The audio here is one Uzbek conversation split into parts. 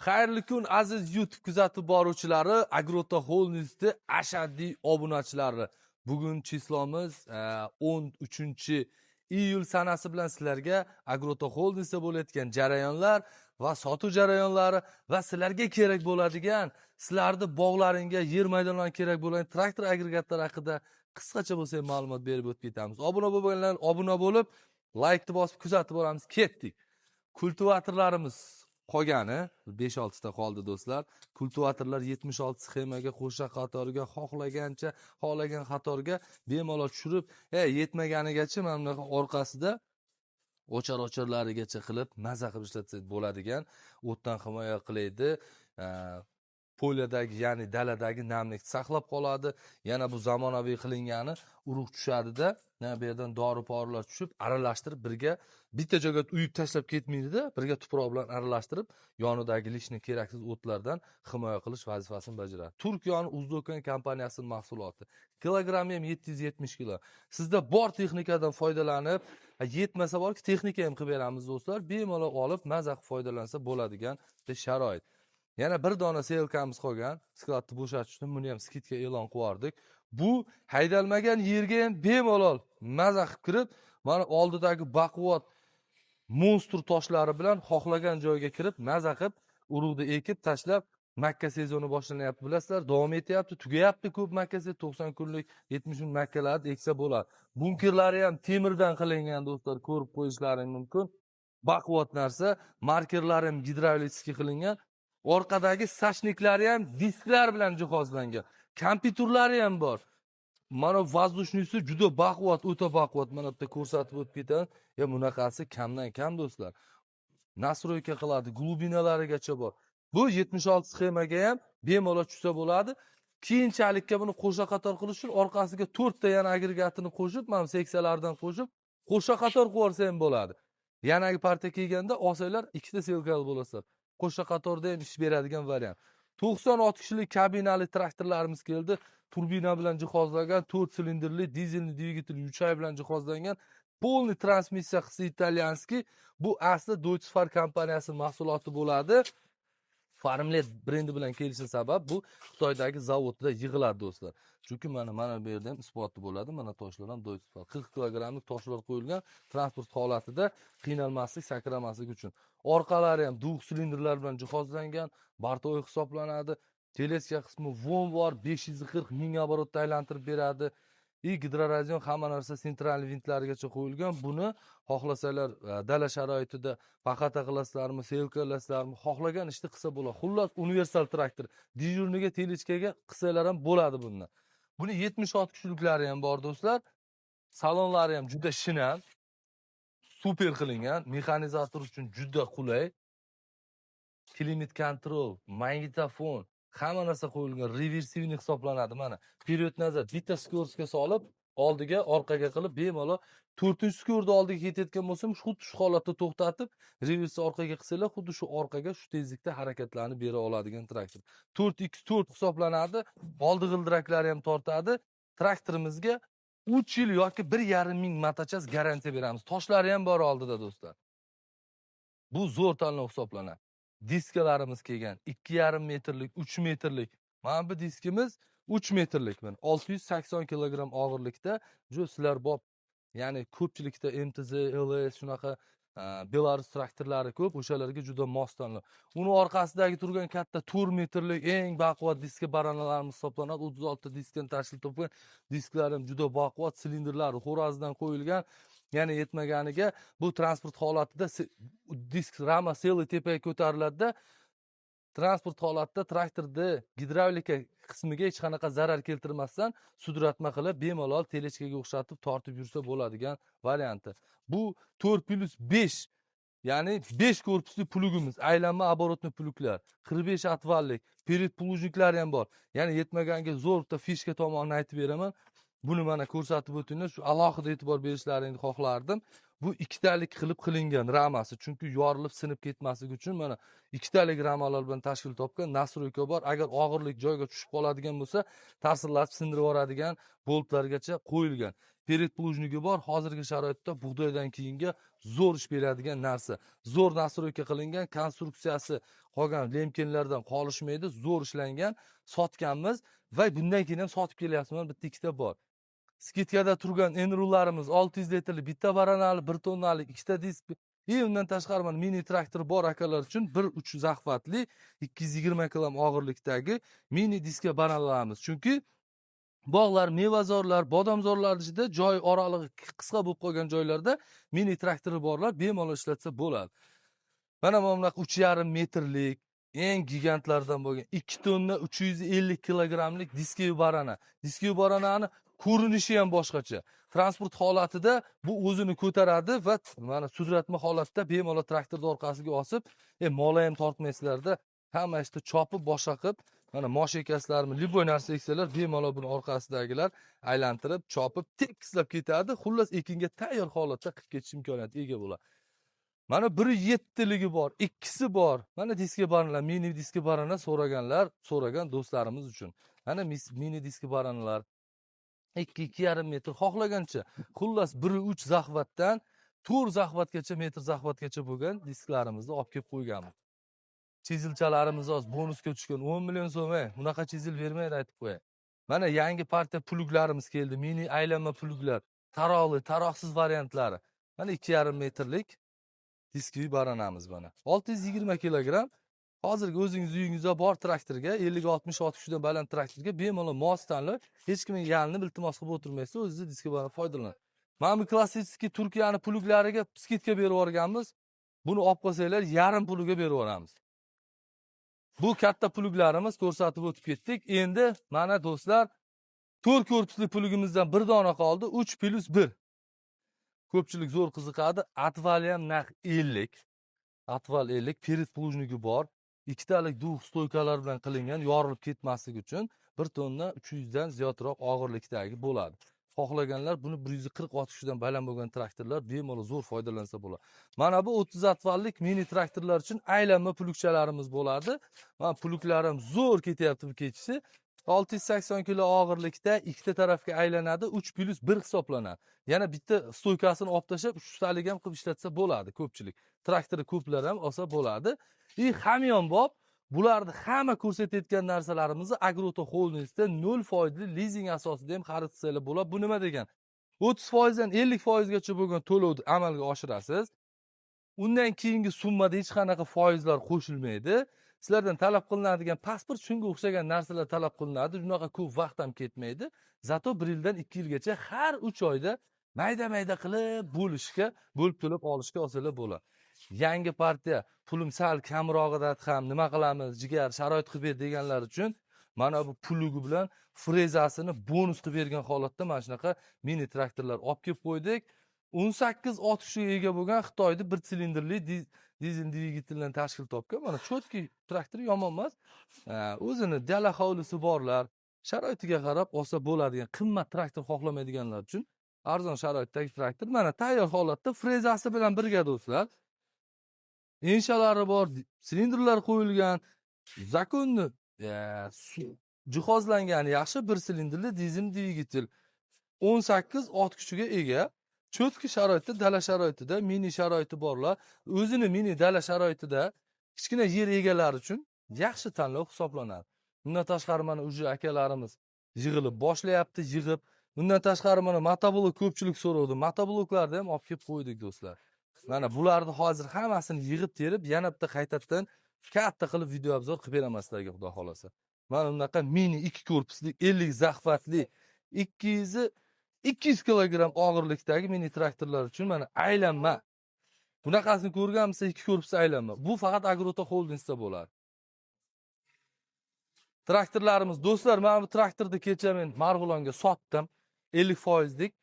Xayrli kun aziz YouTube kuzatib boruvchilari, Agrota Holding'ning ashaddiy obunachilari. Bugun chislomiz 13-iyul sanasi bilan sizlarga Agrota Holding'da bo'layotgan jarayonlar va sotuv jarayonlari va sizlarga kerak bo'ladigan, sizlarni bog'laringga, yer maydonlariga kerak bo'lgan traktor agregatlari haqida qisqacha bo'lsa ma'lumot berib o'tib ketamiz. Obuna bo'lganlar obuna bo'lib, like bosib kuzatib boramiz. Ketdik. Kultivatorlarimiz qolgani 5-6 ta qoldi do'stlar. Kultivatorlar 76 sxemaga qo'sha qatoriga xohlagancha, xohlagan qatorga bemalol tushirib, yetmaganigacha mana bunaqa orqasida o'char-o'charlarigacha qilib maza qilib ishlatsak bo'ladigan, o'tdan himoya qilaydi. Polyadagi, ya'ni daladagi namlikni saqlab qoladi. Yana bu zamonaviy qilingani urug' tushadi-da, bu yerdan dori-porilar tushib, aralashtirib birga bitta joyga uyib tashlab ketmaydi-da, birga tuproq bilan aralashtirib, yonidagi lishni keraksiz o'tlardan himoya qilish vazifasini bajaradi. Turkiyaning Uzdokan kompaniyasining mahsuloti. Kilogrammi ham 770 kilo. Sizda bor texnikadan foydalanib, yetmasa borki texnika ham qilib beramiz do'stlar. Bemalol olib, maza qilib foydalansa bo'ladigan sharoit. Yana bir dona selkamiz qolgan. Skladni bo'shatish uchun buni ham skidga e'lon qilardik. Bu haydalmagan yerga ham bemalol maza qilib kirib, mana oldidagi baquvvat monstr toshlari bilan xohlagan joyga kirib, maza qilib urug'ni ekib tashlab, Makka sezoni boshlanyapti, bilasizlar, davom etyapti, tugayapti ko'p Makka 90 kunlik, 70 kun makkalarni eksa bo'ladi. Bunkerlari ham temirdan qilingan do'stlar, ko'rib qo'yishlaring mumkin. Baquvvat narsa, markerlari ham gidravlitskiy qilingan. Orqadagi sashniklari ham disklar bilan jihozlangan. Kompyuterlari ham bor. Mana vazdushniisi juda baquvvat, o'ta baquvvat. Mana bitta ko'rsatib o'tib ketadi. Bunaqasi kamdan kam do'stlar. Nastroyka qiladi, glubinalarigacha bor. Bu 76 sxemaga ham bemalol tushsa bo'ladi. Keyinchalikka buni qo'sha qator qilish uchun orqasiga 4 ta yana agregatini qo'shib, mana seksiyalardan qo'shib, qo'sha qator qilib olsa ham bo'ladi. Yanagi partiya kelganda olsanglar 2 ta selkali bo'lasizlar. Qo'sha qatorda ham ish beradigan variant. 96 kishilik kabinali traktorlarimiz keldi. Turbina bilan jihozlangan, 4 silindrli dizelli dvigatel yuchay bilan jihozlangan, polni transmissiya qisi italyanskiy. Bu asli Deutsche Fahr kompaniyasi mahsuloti bo'ladi. Farmlet brendi bilan kelishi sabab bu Xitoydagi zavodda yig'iladi do'stlar. Chunki mana bu yerda ham isboti bo'ladi. Mana toshlar ham Deutsche Fahr 40 kilogramlik toshlar qo'yilgan, transport holatida qiynalmaslik, sakramaslik uchun. Orqalari ham duv silindrlar bilan jihozlangan, bartoy hisoblanadi. Teleska qismi von bor, 540 ming оборотda aylantirib beradi. Gidrorazion hamma narsa sentral vintlarigacha qo'yilgan. Buni xohlasalar dala sharoitida paxata qilasizlarmi, selkalasizlarmi, xohlagan ishni qilsa bo'ladi. Xullas universal traktor. Dijurniga, telechkaga qilsalar ham bo'ladi bundan. Buni 76 kishiliklari ham bor do'stlar. Salonlari ham juda shinam, super qilingan, mexanizator uchun juda qulay. Climate control, magnitofon, hamma narsa qo'yilgan, reversivni hisoblanadi. Mana period nazar bitta skoroskga solib, oldiga, orqaga qilib bemalol 4-skorda oldiga ketayotgan bo'lsam, xuddi shu holatda to'xtatib, reversi orqaga qilsalar, xuddi shu orqaga shu tezlikda harakatlanib bera oladigan traktor. 4x4 hisoblanadi, oldi g'ildiraklari ham tortadi. Traktorimizga 3 yil yoki 1,5 ming matachas garantiya beramiz. Toshlari ham bor oldida do'stlar. Bu zo'r tanlov hisoblanadi. Diskalarimiz kelgan 2,5 metrlik, 3 metrlik. Mana bu diskimiz 3 metrlik. 680 kilogram og'irlikda. Sizlar bop, ya'ni ko'pchilikda MTZ, LS shunaqa Belarus traktorlari ko'p, o'shalarga juda mos tanlov. Uni orqasidagi turgan katta 4 metrlik eng baquvvat diska baronalarimiz hisoblanadi. 36 ta diskdan tashkil topgan. Disklari ham juda baquvvat, silindrlari xo'razdan qo'yilgan. Yana yetmaganiga bu transport holatida disk rama seli tepaga ko'tariladi-da, transport holatida traktorni gidravlika qismiga hech qanaqa zarar keltirmasdan sudratma qilib bemalol telechkaga o'xshatib tortib yursa bo'ladigan varianti. Bu 4+5, ya'ni 5 korpusli plugimiz, aylanma оборотный pluglar, 45 atvallik, period plujniklari ham bor. Ya'ni yetmaganga zo'r bitta fishka tomonini aytib beraman. Buni mana ko'rsatib o'tinglar, shu alohida e'tibor berishlaringni xohlardim. Bu ikkitalik qilib qilingan ramasi, chunki yorilib sinib ketmasligi uchun mana ikkitalik ramalar bilan tashkil topgan. Nastroyka bor. Agar og'irlik joyga tushib qoladigan bo'lsa, ta'sirlatib sindirib yuboradigan boltlargacha qo'yilgan. perit plujnigi bor. Hozirgi sharoitda bug'doydan keyingi zo'r ish beradigan narsa. Zo'r nastroyka qilingan, konstruksiyasi qolgan lemkinlardan qolishmaydi, zo'r ishlangan, sotganmiz va bundan keyin ham sotib kelyapmiz. Bitta ikkita bor. Skitkada turgan Enrularimiz 600 litrli bitta baranali, 1 tonnalik ikkita disk. Undan tashqari mana mini traktor bor akalar uchun 1.3 zaxvatli 220 kg og'irlikdagi mini diska baranlarimiz. Chunki bog'lar, mevazorlar, bodomzorlar ichida joy oralig'i qisqa bo'lib qolgan joylarda mini traktori borlar bemalol ishlatsa bo'ladi. Mana bunaqa 3,5 metrlik eng gigantlardan bo'lgan 2 tonna 350 kilogramlik diskiy barana. Diskiy baranani ko'rinishi ham boshqacha. Transport holatida bu o'zini ko'taradi va mana sudratma holatda bemalol traktorni orqasiga osib, mola ham tortmaysizlarda, hamma ishni chopib boshqa qilib, mana mosh ekasizlarmi, liboy narsa eksalar bemalol buni orqasidagilar aylantirib, chopib, tekislab ketadi. Xullas ekinga tayyor holatda qilib ketish imkoniyatiga ega bo'ladi. Mana 1.7ligi bor, ikkisi bor. Mana diski baranalar, mini diski barana so'ragan do'stlarimiz uchun. Mana mini diski baranalar 2-2,5 metr xohlagancha. Xullas 1.3 zaxvatdan 4 zaxvatgacha, metr zaxvatgacha bo'lgan disklarimizni olib kelib qo'yganmiz. Chizilchalarimiz oz, bonusga tushgan 10 million so'm, bunaqa chizil bermaydi aytib qo'yay. Mana yangi partiya pluglarimiz keldi, mini aylanma pluglar, taroqli, taroqsiz variantlari. Mana 2,5 metrlik diskiy baranamiz mana. 620 kilogramm. Hozirgi o'zingiz uyingizda bor traktorga, 50-60 dan baland traktorga bemalol mos tanlab, hech kimning yanini iltimos qilib o'tirmaysiz, o'zingiz diski bilan foydalanasiz. Mana bu klassik Turkiyani pluglariga skitka berib yuborganmiz. Buni olib qolsanglar, yarim puliga berib yuboramiz. Bu katta pluglarimiz ko'rsatib o'tib ketdik. Endi mana do'stlar, 4 korpusli plugimizdan bir dona qoldi, 3+1. Ko'pchilik zo'r qiziqadi. Atvali ham naq 50. Atval 50, perit plujnigi bor. Ikkitalik dug' stoykalar bilan qilingan, yorilib ketmasligi uchun 1 tonna 300 dan ziyodroq og'irlikdagi bo'ladi. Xohlaganlar buni 140 ot kuchidan baland bo'lgan traktorlar bemalol zo'r foydalansa bo'ladi. Mana bu 30 atvallik mini traktorlar uchun aylanma plugchalarimiz bo'ladi. Mana pluklarim zo'r ketyapti bu ketishi. 680 kilo og'irlikda ikkita tarafga aylanadi, 3+1 hisoblanadi. Yana bitta stoykasini olib tashlab, 3talik ham qilib ishlatsa bo'ladi ko'pchilik. Traktori ko'plar ham olsa bo'ladi. Hamyonbop bularni hamma ko'rsatayotgan narsalarimizni Agroto Holdingsda 0% lizing asosida ham xarid qilsanglar bo'ladi. Bu nima degan? 30% dan 50% gacha bo'lgan to'lovni amalga oshirasiz. Undan keyingi summada hech qanaqa foizlar qo'shilmaydi. Sizlardan talab qilinadigan pasport, shunga o'xshagan narsalar talab qilinadi. Bunaqa ko'p vaqt ham ketmaydi. Zato 1 yildan 2 yilgacha har 3 oyda mayda-mayda qilib bo'lib to'lab olishga olsalar bo'ladi. Yangi partiya pulim sal kamrog'ida ham nima qilamiz, jigar sharoit qilib ber deganlar uchun mana bu plugi bilan frezasini bonus qilib bergan holatda mana shunaqa mini traktorlar olib kelib qo'ydik. 18 ot kuchiga ega bo'lgan Xitoyda 1 silindrli dizel dvigateldan tashkil topgan. Mana chotki traktor yomon emas. O'zini dala hovlisi borlar, sharoitiga qarab olsa bo'ladigan qimmat traktor xohlamaydiganlar uchun arzon sharoitdagi traktor mana tayyor holatda frezasi bilan birga do'stlar. Inshalari bor, silindrlar qo'yilgan, zakonni jihozlangan yaxshi 1 silindrli dizel dvigatel 18 ot kuchiga ega. Chotki sharoitda, dala sharoitida, mini sharoiti borlar. O'zini mini dala sharoitida kichkina yer egalari uchun yaxshi tanlov hisoblanadi. Bundan tashqari mana uji akalarimiz yig'ilib boshlayapti, yig'ib. Bundan tashqari mana motoblok ko'pchilik so'rovdi. Motobloklarni ham olib kelib qo'ydik do'stlar. Mana bularni hozir hammasini yig'ib terib, yana bitta qaytadan katta qilib video obzor qilib beraman sizlarga, xudo xolasa. Mana bunaqa mini 2 korpusli 50 zaxvatli 200 kilogramm og'irlikdagi mini traktorlar uchun mana aylanma. Bunaqasini ko'rganmisiz, 2 korpus aylanma. Bu faqat Agroto Holdingsda bo'ladi. Traktorlarimiz do'stlar, mana bu traktorni kecha men Marg'ilonga sotdim. 50% lik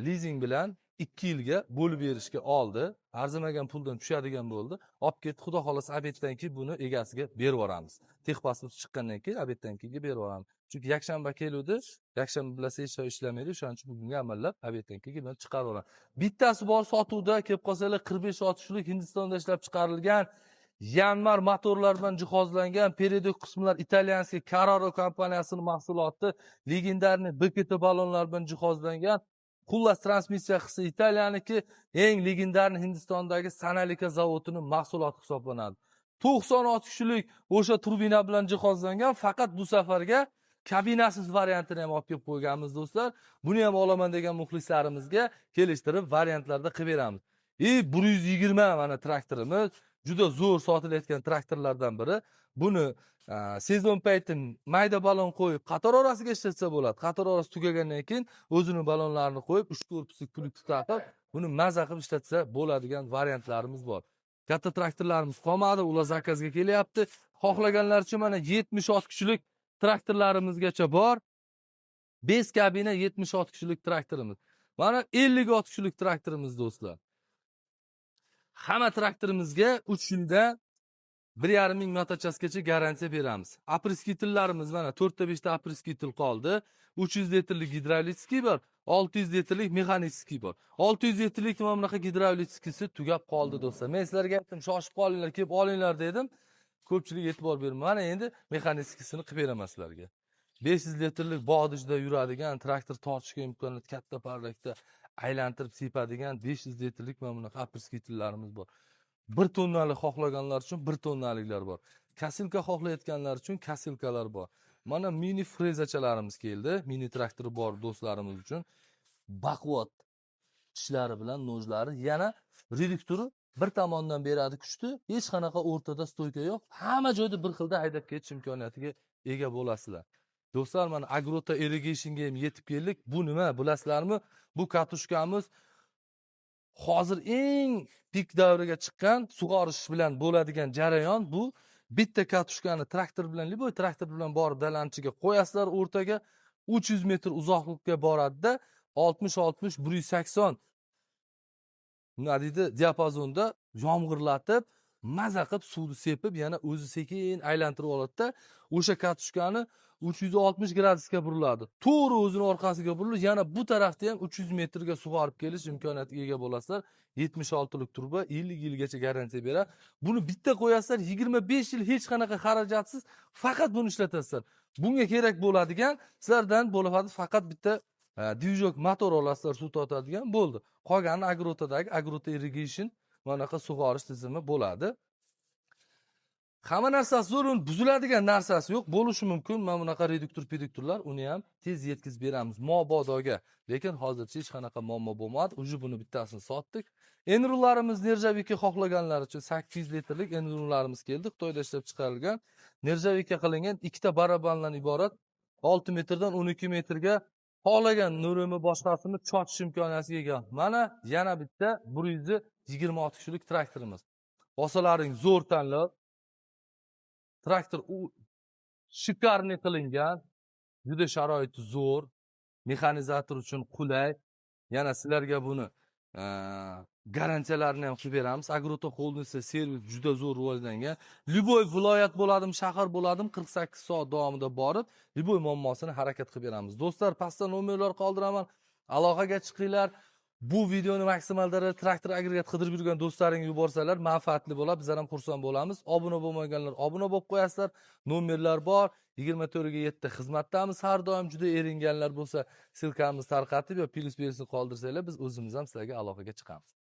lizing bilan 2 yilga bo'lib berishga oldi. Arzimagan puldan tushadigan bo'ldi. Olib ketdi, xudo xolasa abetdan keyin buni egasiga berib yuboramiz. Texpasport chiqqandan keyin abetdan keyin berib yuboramiz. Chunki yakshanba keluvdi, yakshanba bilasiz hech joy ishlamaydi, o'shaning uchun bugunga amallab abetdan keyin buni chiqarib yuboramiz. Bittasi bor sotuvda, kelib qolsalar 45 otishlik Hindistonda ishlab chiqarilgan Yanmar motorlar bilan jihozlangan peredik qismlar italyanskiy Carraro kompaniyasining mahsuloti, legendarniy BKT ballonlar bilan jihozlangan Xullas transmissiya qilsa Italiyaniki eng legendarniy Hindistondagi Sanalika zavodining mahsuloti hisoblanadi. 96 kishilik o'sha turbina bilan jihozlangan, faqat bu safarga kabinasiz variantini ham olib kelib qo'yganmiz do'stlar. Buni ham olaman degan muxlislarimizga kelishtirib variantlarda qilib beramiz. 120 mana traktorimiz juda zo'r sotilayotgan traktorlardan biri. Buni sezon payti mayda balon qo'yib qator orasiga ishlatsa bo'ladi. Qator orasi tugagandan keyin o'zini balonlarini qo'yib 3-4 pisik puluk tutatib, buni maza qilib ishlatsa bo'ladigan variantlarimiz bor. Katta traktorlarimiz qolmadi, ular zakazga kelyapti. Xohlaganlar uchun mana 76 kishilik traktorlarimizgacha bor. 5 kabina 76 kishilik traktorimiz. Mana 56 kishilik traktorimiz do'stlar. Hamma traktorimizga 3 yilda 1,5 ming motochasgacha garantiya beramiz. Apriskitillarimiz mana 4 ta 5 ta apriskitil qoldi. 300 litrlik gidravlitskiy bor, 600 litrlik mexanitskiy bor. 600 litrlik mana bunaqa gidravlitskisi tugab qoldi do'stlar. Men sizlarga aytdim, shoshib qolinglar, kelib olinglar dedim. Ko'pchilik e'tibor bermadi. Mana endi mexanitskisini qilib beraman sizlarga. 500 litrlik bog'dijda yuradigan, traktor tortishga imkoniyat katta parrakda aylantirib sepadigan 500 litrlik mana bunaqa apriskitillarimiz bor. 1 tonnalik xohlaganlar uchun 1 tonnaliklar bor. Kasilka xohlayotganlar uchun kasilkalar bor. Mana mini frezachalarimiz keldi. Mini traktori bor do'stlarimiz uchun. Baquvvat tishlari bilan nojlari, yana reduktori bir tomondan beradi kuchni, hech qanaqa o'rtada stoyka yo'q. Hamma joyda bir xilda haydab ketish imkoniyatiga ega bo'lasizlar. Do'stlar, mana Agrota Irrigationga ham yetib keldik. Bu nima bilasizlarmi? Bu katushkamiz hozir eng pik davriga chiqqan sug'orish bilan bo'ladigan jarayon bu. Bitta katushkani traktor bilan, liboy traktor bilan borib dalanchiga qo'yasizlar, o'rtaga 300 metr uzoqlikka boradi-da, 60-60 180 nima deydi, diapazonda yomg'irlatib, maza qilib suvni sepib, yana o'zi sekin aylantirib oladi-da, o'sha katushkani 360 gradusga buriladi. To'g'ri o'zini orqasiga burilib, yana bu tarafda ham 300 metrga sug'orib kelish imkoniyatiga ega bo'lasizlar. 76 lik turba 50 yilgacha garantiya beradi. Buni bitta qo'yasizlar, 25 yil hech qanaqa xarajatsiz faqat buni ishlatasizlar. Bunga kerak bo'ladigan sizlardan bo'ladi faqat bitta dvijok motor olasizlar, suv tortadigan bo'ldi. Qolgani Agrotadagi Agrota Irrigation manaqa sug'orish tizimi bo'ladi. Hamma narsasi zo'r, buziladigan narsasi yo'q. Bo'lishi mumkin. Mana bunaqa reduktor-peduktorlar, uni ham tez yetkazib beramiz mobodoga. Lekin hozircha hech qanaqa muammo bo'lmadi. Uji buni bittasini sotdik. Enrullarimiz Nerjavika xohlaganlar uchun 800 litrlik enrullarimiz keldi. Xitoyda ishlab chiqarilgan, Nerjavika qilingan ikkita barabandan iborat 6 metrdan 12 metrga xohlagan nurimi boshqasini chochish imkoniyatiga ega. Mana yana bitta 126 kishilik traktorimiz. Bosalaring zo'r tanlov. Traktor shikarniy qilingan, juda sharoiti zo'r, mexanizator uchun qulay. Yana sizlarga buni garantiyalarini ham qilib beramiz. Agrota Holdingda servis juda zo'r rivojlangan. Liboy viloyat bo'ladimi, shahar bo'ladimi, 48 soat davomida borib, liboy muammosini harakat qilib beramiz. Do'stlar, pastda nomerlar qoldiraman. Aloqaga chiqinglar. Bu videoni maksimal darajada traktor agregat qidirib yurgan do'stlaring yuborsalar manfaatli bo'ladi, bizlar ham xursand bo'lamiz. Obuna bo'lmaganlar obuna bo'lib qo'yasizlar. Nomerlar bor. 24/7 xizmatdamiz. Har doim juda eringanlar bo'lsa, silkamiz tarqatib yo plus bersini qoldirsanglar, biz o'zimiz ham sizlarga aloqaga chiqamiz.